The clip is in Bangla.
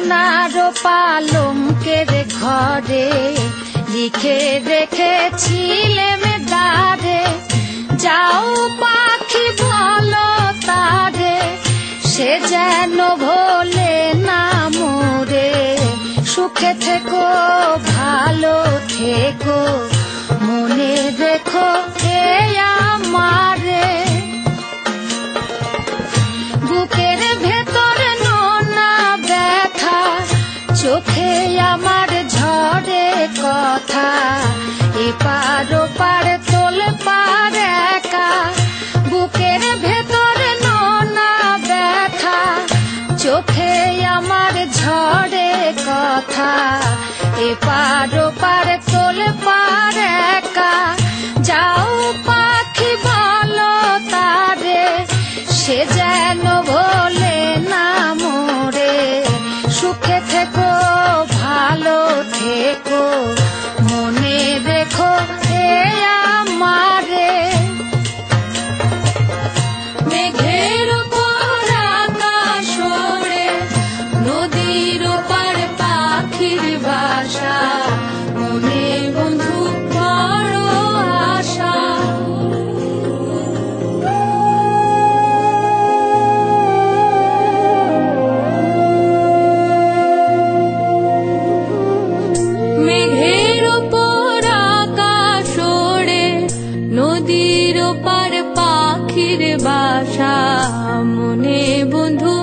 সোনার পালঙ্কের ঘরে লিখে রেখেছিলেম দ্বারে, যাও পাখি বলো তারে, সে যেন ভোলে না মোরে। সুখে থেকো ভালো থেকো, মনে রেখো এ আমারে। বুকের ভেতর নোনা ব্যথা, চোখে আমার ঝরে কথা, এপার ওপার তোল পার একা। বুকের ভেতর নোনা ব্যথা, চোখে আমার ঝরে কথা, এপার ওপার তোল পার একা। যাও পাখি বলো তারে, সে যেন ভোলে না মোরে। সুখে থেকো ভালো থেকো, মনে রেখো এ আমারে। মেঘের উপর আকাশ ওড়ে, নদীর ওপার পাখির বাসা, মনে বন্ধু বড় আশা। মেঘের উপর আকাশ ওড়ে, নদীর ওপার পাখির বাসা, মনে বন্ধু